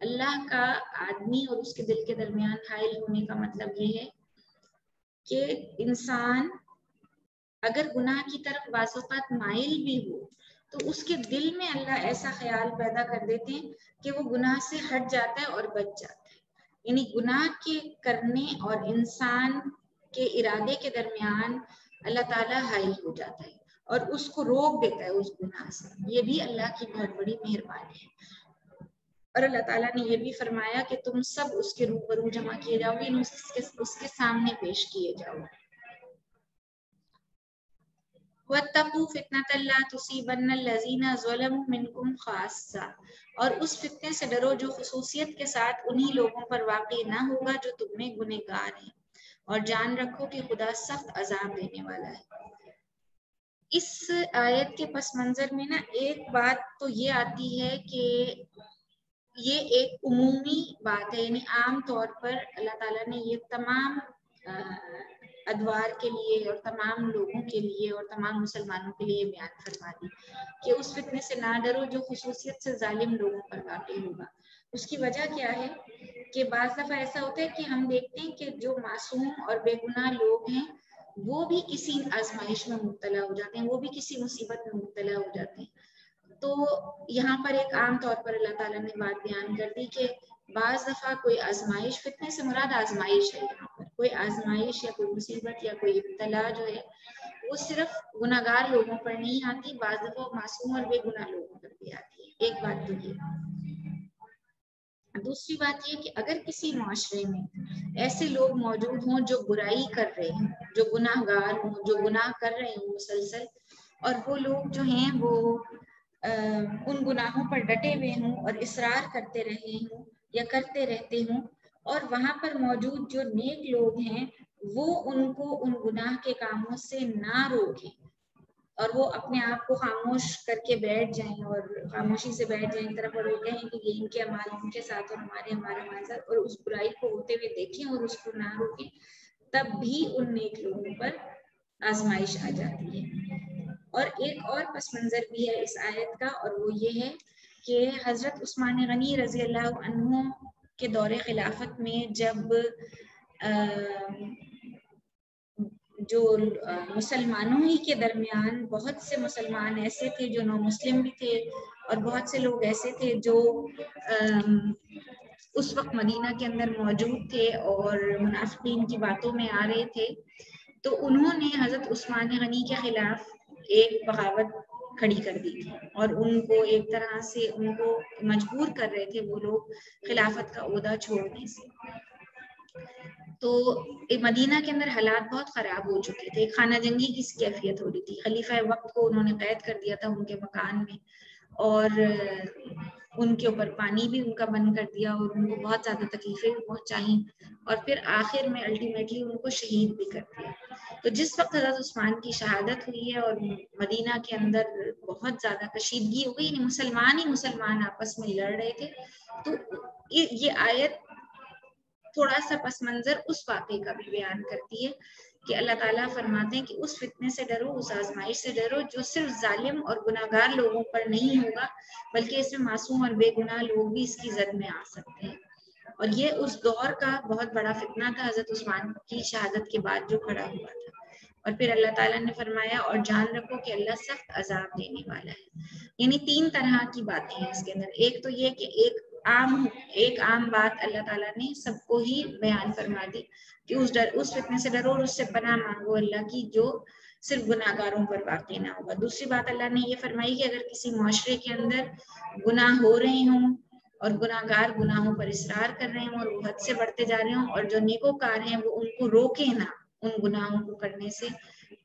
اللہ کا آدمی اور اس کے دل کے درمیان حائل ہونے کا مطلب یہ ہے کہ انسان اگر گناہ کی طرف بعض اوقات مائل بھی ہو تو اس کے دل میں اللہ ایسا خیال پیدا کر دیتے ہیں کہ وہ گناہ سے ہٹ جاتا ہے اور بچ جاتا ہے. یعنی گناہ کے کرنے اور انسان کے ارادے کے درمیان اللہ تعالیٰ حائل ہو جاتا ہے اور اس کو روک دیتا ہے اس گناہ سے. یہ بھی اللہ کی بہت بڑی مہربانی ہے. اور اللہ تعالیٰ نے یہ بھی فرمایا کہ تم سب اس کے روبرو جمع کیے جاؤ گے، اس کے سامنے پیش کیے جاؤ. وَاتَّقُوا فِتْنَةً لَا تُصِيبَنَّ الَّذِينَ ظَلَمُوا مِنْكُمْ خَاصَّةً، اور اس فتنے سے ڈرو جو خصوصیت کے ساتھ انہی لوگوں پر واقع نہ ہوگا جو تم میں گنہگار ہیں، اور جان رکھو کہ خدا سخت عذاب دینے والا ہے. اس آیت کے پس منظر میں نا ایک بات تو یہ آتی ہے کہ یہ ایک عمومی بات ہے، یعنی عام طور پر اللہ تعالیٰ نے یہ تمام ادوار کے لیے اور تمام لوگوں کے لیے اور تمام مسلمانوں کے لیے بیان فرما دی کہ اس فتنے سے نہ ڈرو جو خصوصیت سے ظالم لوگوں پر واقع ہوگا. اس کی وجہ کیا ہے کہ بعض دفعہ ایسا ہوتا ہے کہ ہم دیکھتے ہیں کہ جو معصوم اور بے گناہ لوگ ہیں وہ بھی کسی آزمائش میں مبتلا ہو جاتے ہیں، وہ بھی کسی مصیبت میں مبتلا ہو جاتے ہیں. تو یہاں پر ایک عام طور پر اللہ تعالیٰ نے بات بیان کر دی کہ بعض دفعہ کوئی آزمائش، فتنے سے مراد آزمائش ہے، یہاں پر کوئی آزمائش یا کوئی مصیبت یا کوئی ابتلا جو ہے وہ صرف گناہگار لوگوں پر نہیں آتی، بعض دفعہ معصوم اور بے گناہ لوگوں پر بھی آتی ہے. ایک بات تو یہ. دوسری بات یہ کہ اگر کسی معاشرے میں ایسے لوگ موجود ہوں جو برائی کر رہے ہیں، جو گناہ گار ہوں، جو گناہ کر رہے ہوں مسلسل، اور وہ لوگ جو ہیں وہ ان گناہوں پر ڈٹے ہوئے ہوں اور اصرار کرتے رہے ہوں یا کرتے رہتے ہوں، اور وہاں پر موجود جو نیک لوگ ہیں وہ ان کو ان گناہ کے کاموں سے نہ روکیں اور وہ اپنے آپ کو خاموش کر کے بیٹھ جائیں اور خاموشی سے بیٹھ جائیں طرف، اور وہ کہیں کہ یہ ان کے اعمال ان کے ساتھ اور ہمارے ساتھ، اور اس برائی کو ہوتے ہوئے دیکھیں اور اس کو نہ روکیں، تب بھی ان نیک لوگوں پر آزمائش آ جاتی ہے. اور ایک اور پس منظر بھی ہے اس آیت کا، اور وہ یہ ہے کہ حضرت عثمان غنی رضی اللہ عنہ کے دور خلافت میں جب جو مسلمانوں ہی کے درمیان بہت سے مسلمان ایسے تھے جو نو مسلم بھی تھے، اور بہت سے لوگ ایسے تھے جو اس وقت مدینہ کے اندر موجود تھے اور منافقین کی باتوں میں آ رہے تھے، تو انہوں نے حضرت عثمان غنی کے خلاف ایک بغاوت کھڑی کر دی تھی اور ان کو ایک طرح سے ان کو مجبور کر رہے تھے وہ لوگ خلافت کا عہدہ چھوڑنے سے. تو مدینہ کے اندر حالات بہت خراب ہو چکے تھے، خانہ جنگی کی کیفیت ہو رہی تھی. خلیفہ وقت کو انہوں نے قید کر دیا تھا ان کے مکان میں، اور ان کے اوپر پانی بھی ان کا بند کر دیا، اور ان کو بہت زیادہ تکلیفیں بھی پہنچائیں، اور پھر آخر میں الٹیمیٹلی ان کو شہید بھی کر دیا. تو جس وقت حضرت عثمان کی شہادت ہوئی ہے اور مدینہ کے اندر بہت زیادہ کشیدگی ہو گئی، یعنی مسلمان ہی مسلمان آپس میں لڑ رہے تھے، تو یہ آیت تھوڑا سا پس منظر اس واقعے کا بھی بیان کرتی ہے کہ اللہ تعالیٰ فرماتے ہیں کہ اس فتنے سے ڈرو، اس آزمائش سے ڈرو جو صرف ظالم اور گناہگار لوگوں پر نہیں ہوگا، بلکہ اس میں معصوم اور بے گناہ لوگ بھی اس کی زد میں آ سکتے ہیں. اور یہ اس دور کا بہت بڑا فتنہ تھا حضرت عثمان کی شہادت کے بعد جو کھڑا ہوا تھا. اور پھر اللہ تعالیٰ نے فرمایا اور جان رکھو کہ اللہ سخت عذاب دینے والا ہے. یعنی تین طرح کی باتیں ہیں اس کے اندر. ایک تو یہ کہ ایک عام بات اللہ تعالیٰ نے سب کو ہی بیان فرما دی کہ اس فتنے سے ڈرو اور اس سے پناہ مانگو اللہ کی جو صرف گناہگاروں پر واقع نہ ہوگا. دوسری بات اللہ نے یہ فرمائی کہ اگر کسی معاشرے کے اندر گناہ ہو رہے ہوں اور گناہگار گناہوں پر اصرار کر رہے ہوں اور وہ حد سے بڑھتے جا رہے ہوں، اور جو نیکوکار ہیں وہ ان کو روکیں نہ ان گناہوں کو کرنے سے،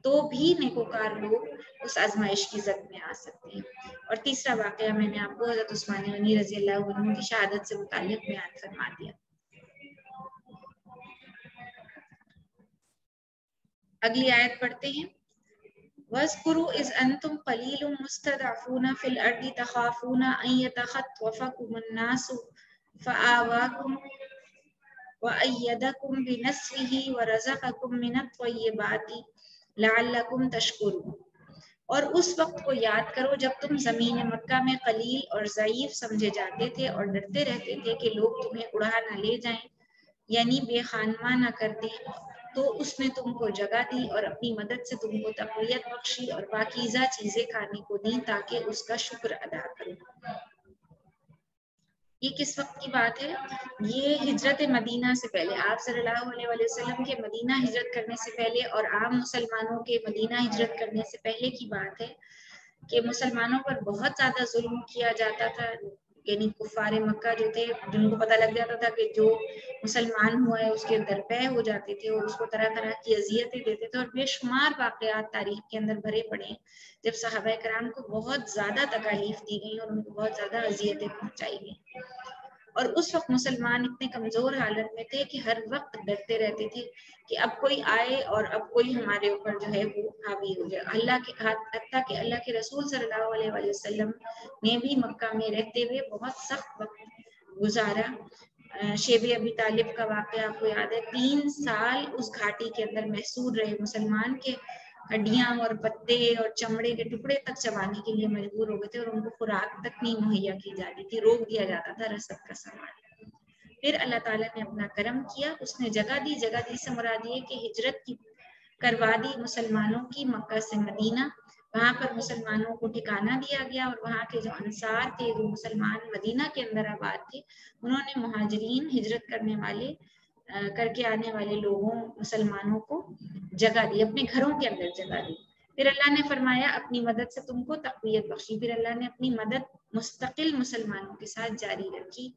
تو بھی نیکوکار لوگ اس آزمائش کی زد میں آ سکتے ہیں. اور تیسرا واقعہ میں نے آپ کو حضرت عثمان غنی رضی اللہ عنہ کی شہادت سے متعلق بیان فرما دیا. اگلی آیت پڑھتے ہیں. وَاذْكُرُوا إِذْ أَنْتُمْ قَلِيلٌ مُسْتَضْعَفُونَ فِي الْأَرْضِ تَخَافُونَ أَنْ يَتَخَطَّفَكُمُ النَّاسُ فَآوَاكُمْ وَأَيَّدَكُمْ بِنَصْرِهِ وَرَزَقَكُمْ مِنَ الطَّيِّبَاتِ لَعَلَّكُمْ تَشْكُرُونَ. اور اس وقت کو یاد کرو جب تم زمین مکہ میں قلیل اور ضعیف سمجھے جاتے تھے اور ڈرتے رہتے تھے کہ لوگ تمہیں اڑا نہ لے جائیں، یعنی بے خانماں نہ کر دیں، تو اس نے تم کو جگہ دی اور اپنی مدد سے تم کو تقویت بخشی اور پاکیزہ چیزیں کھانے کو دی تاکہ اس کا شکر ادا کرو۔ یہ کس وقت کی بات ہے؟ یہ ہجرت مدینہ سے پہلے، آپ صلی اللہ علیہ وسلم کے مدینہ ہجرت کرنے سے پہلے اور عام مسلمانوں کے مدینہ ہجرت کرنے سے پہلے کی بات ہے کہ مسلمانوں پر بہت زیادہ ظلم کیا جاتا تھا، یعنی کفار مکہ جو تھے جن کو پتہ لگ جاتا تھا کہ جو مسلمان ہوا ہے اس کے درپے ہو جاتے تھے اور اس کو طرح طرح کی اذیتیں دیتے تھے، اور بے شمار واقعات تاریخ کے اندر بھرے پڑے ہیں جب صحابہ کرام کو بہت زیادہ تکالیف دی گئی اور ان کو بہت زیادہ اذیتیں پہنچائی گئی، اور اس وقت مسلمان اتنے کمزور حالت میں تھے کہ ہر وقت ڈرتے رہتے تھے کہ اب کوئی آئے اور اب کوئی ہمارے اوپر جو ہے وہ حاوی ہو جائے۔ اللہ کے حتیٰ کہ اللہ کے رسول صلی اللہ علیہ وسلم نے بھی مکہ میں رہتے ہوئے بہت سخت وقت گزارا۔ شیب ابی طالب کا واقعہ آپ کو یاد ہے، 3 سال اس گھاٹی کے اندر محصور رہے مسلمان، کے ہڈیاں اور پتے اور چمڑے کے ٹکڑے تک چبانے کے لیے مجبور ہو گئے تھے اور ان کو خوراک تک نہیں مہیا کی جاتی تھی، روک دیا جاتا تھا رسد کا سامان۔ پھر اللہ تعالیٰ نے اپنا کرم کیا، اس نے جگہ دی، جگہ دی سے مراد یہ کہ ہجرت کی کروا دی مسلمانوں کی مکہ سے مدینہ، وہاں پر مسلمانوں کو ٹھکانہ دیا گیا، اور وہاں کے جو انصار تھے، جو مسلمان مدینہ کے اندر آباد تھے، انہوں نے مہاجرین ہجرت کرنے والے کر کے آنے والے لوگوں مسلمانوں کو جگہ دی، اپنے گھروں کے اندر جگہ دی۔ پھر اللہ نے فرمایا اپنی مدد سے تم کو تقویت بخشی، پھر اللہ نے اپنی مدد مستقل مسلمانوں کے ساتھ جاری رکھی،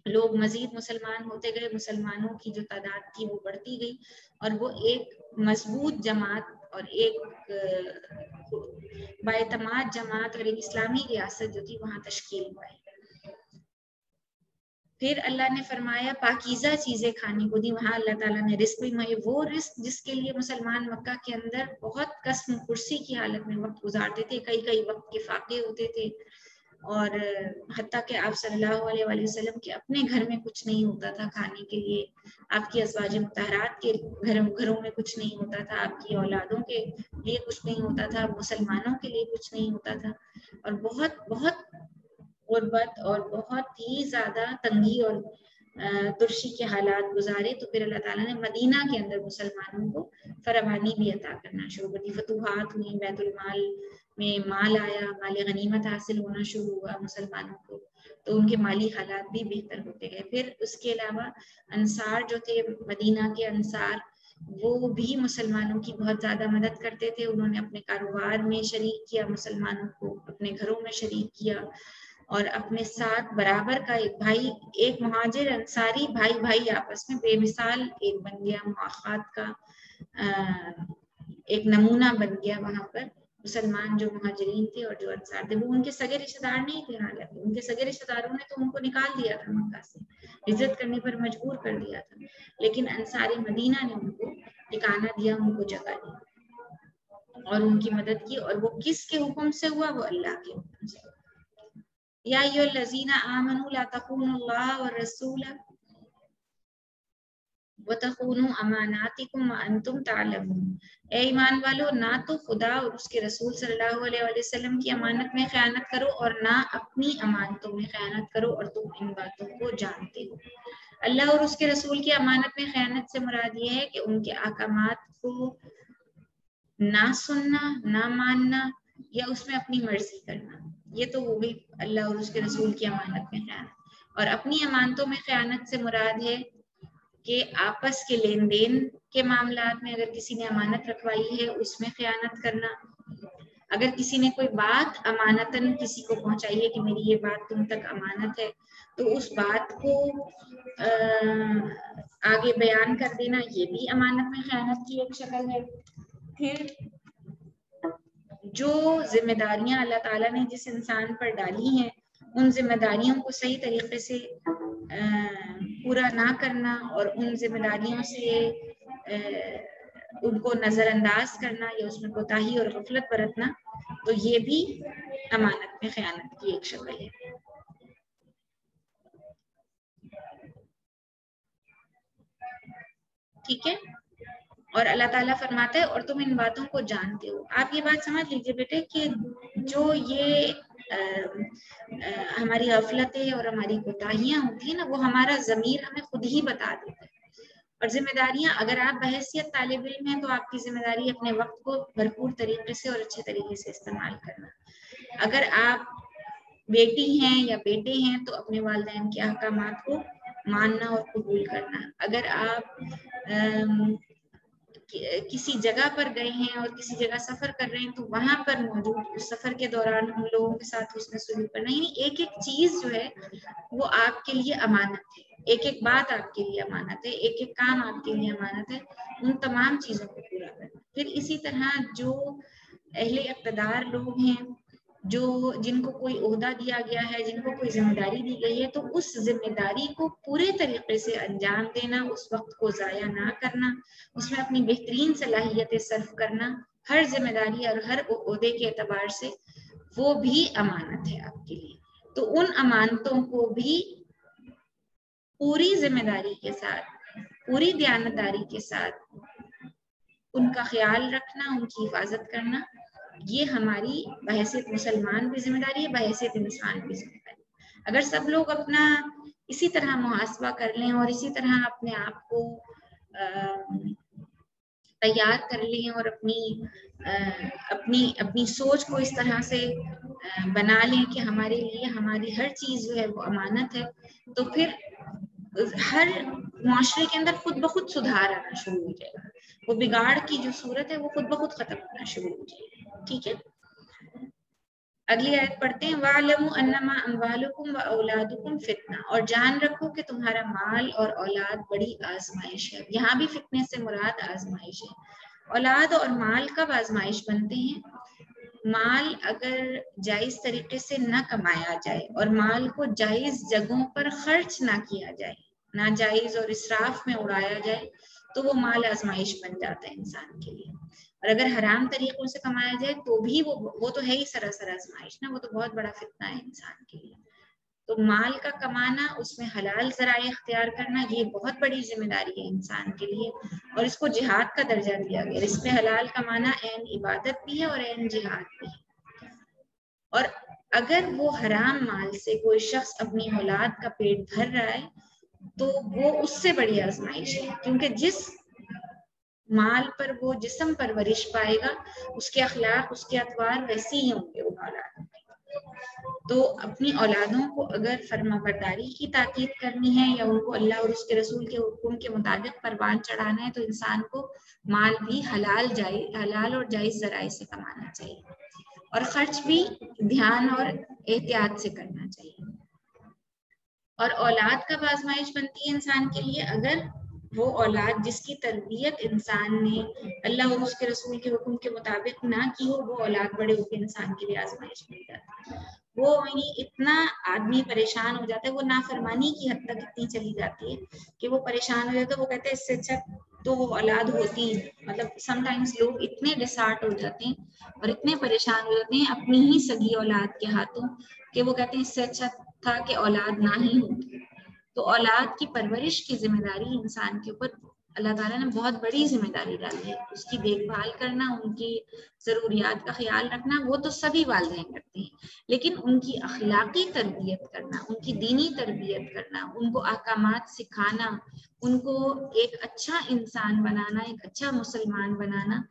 لوگ مزید مسلمان ہوتے گئے، مسلمانوں کی جو تعداد تھی وہ بڑھتی گئی، اور وہ ایک مضبوط جماعت اور ایک باعتماد جماعت اور ایک اسلامی ریاست جو تھی وہاں تشکیل پائی۔ پھر اللہ نے فرمایا پاکیزہ چیزیں کھانے کو دی، وہاں اللہ تعالیٰ نے رزق بھی مہیا، وہ رزق جس کے لیے مسلمان مکہ کے اندر بہت قسم کرسی کی حالت میں وقت گزارتے تھے، کئی کئی وقت کے فاقے ہوتے تھے، اور حتیٰ کہ آپ صلی اللہ علیہ وسلم کے اپنے گھر میں کچھ نہیں ہوتا تھا کھانے کے لیے، آپ کی ازواج مطہرات کے گھروں میں کچھ نہیں ہوتا تھا، آپ کی اولادوں کے لیے کچھ نہیں ہوتا تھا، مسلمانوں کے لیے کچھ نہیں ہوتا تھا، اور بہت بہت غربت اور بہت ہی زیادہ تنگی اور ترشی کے حالات گزارے۔ تو پھر اللہ تعالیٰ نے مدینہ کے اندر مسلمانوں کو فراوانی بھی عطا کرنا شروع کر دی، فتوحات ہوئی، بیت المال میں مال آیا، مال غنیمت حاصل ہونا شروع ہوا مسلمانوں کو، تو ان کے مالی حالات بھی بہتر ہوتے گئے۔ پھر اس کے علاوہ انصار جو تھے مدینہ کے انصار، وہ بھی مسلمانوں کی بہت زیادہ مدد کرتے تھے، انہوں نے اپنے کاروبار میں شریک کیا مسلمانوں کو، اپنے گھروں میں شریک کیا، اور اپنے ساتھ برابر کا ایک مہاجر انصاری بھائی آپس میں بے مثال ایک بن گیا، مواخات کا ایک نمونہ بن گیا وہاں پر۔ مسلمان جو مہاجرین تھے اور جو انصار تھے، وہ ان کے سگے رشتہ دار نہیں تھے، حالانکہ ان کے سگے رشتہ داروں نے تو ان کو نکال دیا تھا مکہ سے، ہجرت کرنے پر مجبور کر دیا تھا، لیکن انصار مدینہ نے ان کو ٹھکانہ دیا، ان کو جگہ دی اور ان کی مدد کی، اور وہ کس کے حکم سے ہوا؟ وہ اللہ کے حکم سے۔ یا ایھا الذین آمنوا لا تخونوا اللہ والرسول وتخونوا اماناتکم وانتم تعلمون، اے ایمان والو، نہ تو خدا اور اس کے رسول صلی اللہ علیہ وسلم کی امانت میں خیانت کرو اور نہ اپنی امانتوں میں خیانت کرو اور تم ان باتوں کو جانتے ہو۔ اللہ اور اس کے رسول کی امانت میں خیانت سے مراد یہ ہے کہ ان کے احکامات کو نہ سننا، نہ ماننا، یا اس میں اپنی مرضی کرنا، یہ تو وہ بھی اللہ اور اس کے رسول کی امانت میں خیانت۔ اور اپنی امانتوں میں خیانت سے مراد ہے کہ آپس کے لین دین کے معاملات میں اگر کسی نے امانت رکھوائی ہے اس میں خیانت کرنا، اگر کسی نے کوئی بات امانتاً کسی کو پہنچائی ہے کہ میری یہ بات تم تک امانت ہے، تو اس بات کو آگے بیان کر دینا، یہ بھی امانت میں خیانت کی ایک شکل ہے۔ پھر جو ذمہ داریاں اللہ تعالیٰ نے جس انسان پر ڈالی ہیں، ان ذمہ داریوں کو صحیح طریقے سے پورا نہ کرنا اور ان ذمہ داریوں سے ان کو نظر انداز کرنا یا اس میں کوتاہی اور غفلت برتنا، تو یہ بھی امانت میں خیانت کی ایک شکل ہے۔ ٹھیک ہے، اور اللہ تعالیٰ فرماتا ہے اور تم ان باتوں کو جانتے ہو. آپ یہ بات سمجھ لیجیے بیٹے کہ جو یہ ہماری غفلتیں اور ہماری کوتاہیاں ہوتی ہیں نا، وہ ہمارا ضمیر ہمیں خود ہی بتا دیتا ہے. اور ذمہ داریاں، اگر آپ بحیثیت طالب علم ہیں تو آپ کی ذمہ داری اپنے وقت کو بھرپور طریقے سے اور اچھے طریقے سے استعمال کرنا. اگر آپ بیٹی ہیں یا بیٹے ہیں تو اپنے والدین کے احکامات کو ماننا اور قبول کرنا. اگر آپ کسی جگہ پر گئے ہیں اور کسی جگہ سفر کر رہے ہیں تو وہاں پر موجود اس سفر کے دوران ان لوگوں کے ساتھ حسن سلوک کرنا. یعنی ایک ایک چیز جو ہے وہ آپ کے لیے امانت ہے، ایک ایک بات آپ کے لیے امانت ہے، ایک ایک کام آپ کے لیے امانت ہے. ان تمام چیزوں کو پورا کرنا. پھر اسی طرح جو اہل اقتدار لوگ ہیں، جن کو کوئی عہدہ دیا گیا ہے، جن کو کوئی ذمہ داری دی گئی ہے، تو اس ذمہ داری کو پورے طریقے سے انجام دینا، اس وقت کو ضائع نہ کرنا، اس میں اپنی بہترین صلاحیتیں صرف کرنا، ہر ذمہ داری اور ہر عہدے کے اعتبار سے وہ بھی امانت ہے آپ کے لیے. تو ان امانتوں کو بھی پوری ذمہ داری کے ساتھ، پوری دیانتداری کے ساتھ ان کا خیال رکھنا، ان کی حفاظت کرنا، یہ ہماری بحیثیت مسلمان بھی ذمہ داری ہے، بحیثیت انسان بھی ذمہ داری. اگر سب لوگ اپنا اسی طرح محاسبہ کر لیں اور اسی طرح اپنے آپ کو تیار کر لیں اور اپنی سوچ کو اس طرح سے بنا لیں کہ ہمارے لیے ہماری ہر چیز جو ہے وہ امانت ہے، تو پھر ہر معاشرے کے اندر خود بخود سدھار آنا شروع ہو جائے گا. وہ بگاڑ کی جو صورت ہے وہ خود بخود ختم ہونا شروع ہو جائے گی. ٹھیک ہے، اگلی آیت پڑھتے ہیں. وَاعْلَمُوا أَنَّمَا أَمْوَالُكُمْ وَأَوْلَادُكُمْ فِتْنَةٌ، اور جان رکھو کہ تمہارا مال اور اولاد بڑی آزمائش ہے. یہاں بھی فتنے سے مراد آزمائش ہے. اولاد اور مال کب آزمائش بنتے ہیں؟ مال اگر جائز طریقے سے نہ کمایا جائے اور مال کو جائز جگہوں پر خرچ نہ کیا جائے، ناجائز اور اسراف میں اڑایا جائے، تو وہ مال آزمائش بن جاتا ہے انسان کے لیے. اور اگر حرام طریقوں سے کمایا جائے تو بھی وہ تو ہے ہی سراسر آزمائش نا، وہ تو بہت بڑا فتنہ ہے انسان کے لیے. تو مال کا کمانا، اس میں حلال ذرائع اختیار کرنا، یہ بہت بڑی ذمہ داری ہے انسان کے لیے، اور اس کو جہاد کا درجہ دیا گیا. اس میں حلال کمانا عین عبادت بھی ہے اور عین جہاد بھی ہے. اور اگر وہ حرام مال سے کوئی شخص اپنی اولاد کا پیٹ بھر رہا ہے تو وہ اس سے بڑی آزمائش ہے، کیونکہ جس مال پر وہ جسم پرورش پائے گا، اس کے اخلاق، اس کے اطوار ویسے ہی ہوں گے ان اولادوں کے. تو اپنی اولادوں کو اگر فرما برداری کی تاکید کرنی ہے یا ان کو اللہ اور اس کے رسول کے حکم کے مطابق پروان چڑھانا ہے تو انسان کو مال بھی حلال اور جائز ذرائع سے کمانا چاہیے، اور خرچ بھی دھیان اور احتیاط سے کرنا چاہیے. اور اولاد کب آزمائش بنتی ہے انسان کے لیے؟ اگر وہ اولاد جس کی تربیت انسان نے اللہ اور اس کے رسول کے حکم کے مطابق نہ کی ہو، وہ اولاد بڑے ہو کے انسان کے لیے آزمائش بن جاتی ہے. وہ اتنا آدمی پریشان ہو جاتا ہے، وہ نافرمانی کی حد تک اتنی چلی جاتی ہے کہ وہ پریشان ہو جاتا ہے. وہ کہتے ہیں اس سے اچھا تو وہ اولاد ہوتی، مطلب سم ٹائمز لوگ اتنے ڈسہارٹ ہو جاتے ہیں اور اتنے پریشان ہو جاتے ہیں اپنی ہی سگی اولاد کے ہاتھوں کہ وہ کہتے ہیں اس سے اچھا تھا کہ اولاد نہ ہی ہوتی. تو اولاد کی پرورش کی ذمہ داری انسان کے اوپر اللہ تعالیٰ نے بہت بڑی ذمہ داری ڈالی ہے. اس کی دیکھ بھال کرنا، ان کی ضروریات کا خیال رکھنا، وہ تو سبھی والدین کرتے ہیں، لیکن ان کی اخلاقی تربیت کرنا، ان کی دینی تربیت کرنا، ان کو احکامات سکھانا، ان کو ایک اچھا انسان بنانا، ایک اچھا مسلمان بنانا،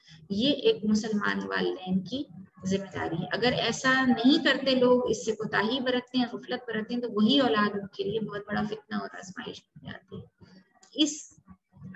یہ ایک مسلمان والدین کی ذمہ داری ہے. اگر ایسا نہیں کرتے لوگ، اس سے کوتاہی برتتے ہیں، غفلت برتتے ہیں، تو وہی اولاد ان کے لیے بہت بڑا فتنہ اور آزمائش بن جاتی ہے. اس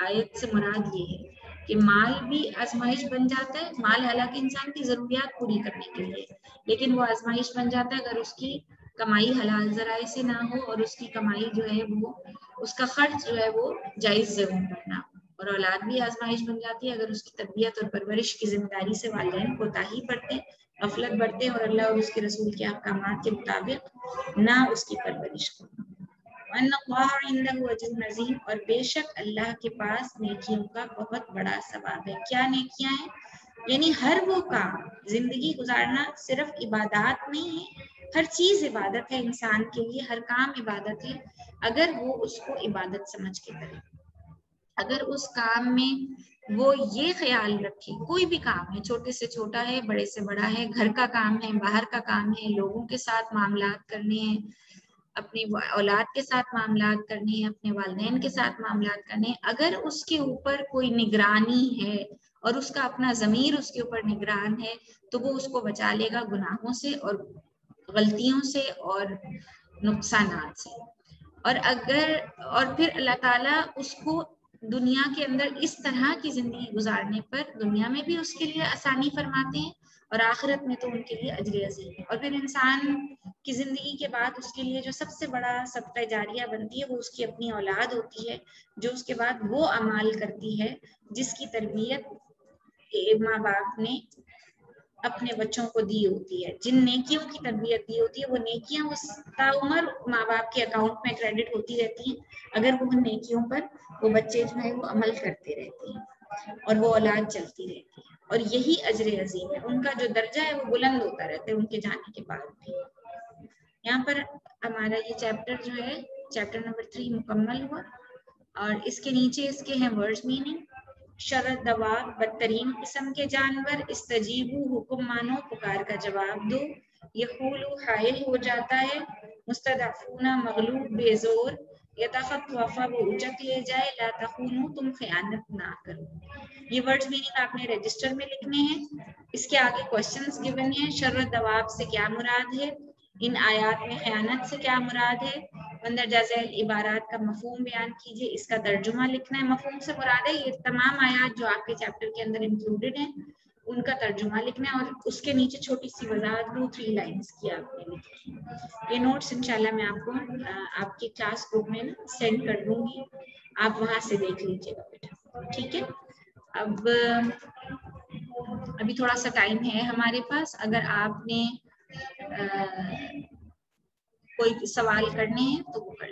آیت سے مراد یہ ہے کہ مال بھی آزمائش بن جاتا ہے. مال حالانکہ انسان کی ضروریات پوری کرنے کے لیے، لیکن وہ آزمائش بن جاتا ہے اگر اس کی کمائی حلال ذرائع سے نہ ہو اور اس کی کمائی جو ہے وہ، اس کا خرچ جو ہے وہ جائز جگہوں پر نہ ہو. اور اولاد بھی آزمائش بن جاتی ہے اگر اس کی تربیت اور پرورش کی ذمہ داری سے والدین کوتاہی برتے، غفلت برتے اور اللہ اور اس کے رسول کے احکامات کے مطابق نہ اس کی پرورش کرتے. وَأَنَّ اللَّهَ عِندَهُ أَجْرٌ عَظِيمٌ، اور بے شک اللہ کے پاس نیکیوں کا بہت بڑا ثواب ہے. کیا نیکیاں ہیں؟ یعنی ہر وہ کام، زندگی گزارنا صرف عبادات نہیں ہے، ہر چیز عبادت ہے انسان کے لیے، ہر کام عبادت ہے اگر وہ اس کو عبادت سمجھ کے کرے. اگر اس کام میں وہ یہ خیال رکھے کوئی بھی کام ہے، چھوٹے سے چھوٹا ہے، بڑے سے بڑا ہے، گھر کا کام ہے، باہر کا کام ہے، لوگوں کے ساتھ معاملات کرنے ہیں، اپنی اولاد کے ساتھ معاملات کرنے ہیں، اپنے والدین کے ساتھ معاملات کرنے ہیں، اگر اس کے اوپر کوئی نگرانی ہے اور اس کا اپنا ضمیر اس کے اوپر نگران ہے تو وہ اس کو بچا لے گا گناہوں سے اور غلطیوں سے اور نقصانات سے. اور پھر اللہ تعالیٰ اس کو دنیا کے اندر اس طرح کی زندگی گزارنے پر دنیا میں بھی اس کے لیے آسانی فرماتے ہیں اور آخرت میں تو ان کے لیے اجر عظیم ہے. اور پھر انسان کی زندگی کے بعد اس کے لیے جو سب سے بڑا صدقہ جاریہ بنتی ہے وہ اس کی اپنی اولاد ہوتی ہے، جو اس کے بعد وہ اعمال کرتی ہے جس کی تربیت ماں باپ نے اپنے بچوں کو دی ہوتی ہے، جن نیکیوں کی تربیت دی ہوتی ہے وہ نیکیاں اس تاعمر ماں باپ کے اکاؤنٹ میں کریڈٹ ہوتی رہتی ہیں اگر وہ ان نیکیوں پر وہ بچے جو ہے وہ عمل کرتے رہتے ہیں اور وہ اولاد چلتی رہتی ہے. اور یہی اجر عظیم ہے، ان کا جو درجہ ہے وہ بلند ہوتا رہتا ہے ان کے جانے کے بعد بھی. یہاں پر ہمارا یہ چیپٹر جو ہے چیپٹر نمبر 3 مکمل ہوا اور اس کے نیچے اس کے ہیں ورڈز میننگ. شر الدواب بدترین قسم کے جانور، استجیبو حکم مانو پکار کا جواب دو، یقولو حائل ہو جاتا ہے، مستضعفون مغلوب بے زور، یتخطف وہ اچک لے جائے، لا تخونو تم خیانت نہ کرو. یہ ورڈز میننگ آپ نے رجسٹر میں لکھنے ہیں. اس کے آگے کوشچنز گیون ہیں. شر الدواب سے کیا مراد ہے؟ ان آیات میں خیانت سے کیا مراد ہے؟ مندرجہ ذیل عبارات کا مفہوم بیان کیجیے، اس کا ترجمہ لکھنا ہے. مفہوم سے مراد ہے یہ تمام آیات جو آپ کے چیپٹر کے اندر انکلوڈڈ ہیں ان کا ترجمہ لکھنا ہے اور اس کے نیچے چھوٹی سی وضاحت 2-3 لائنز کی آپ نے لکھی. یہ نوٹس انشاءاللہ میں آپ کو آپ کی کلاس گروپ میں سینڈ کر دوں گی، آپ وہاں سے دیکھ لیجیے گا بیٹا. ٹھیک ہے، ابھی تھوڑا سا ٹائم ہے ہمارے پاس. اگر آپ نے کوئی سوال کرنے ہیں تو وہ کر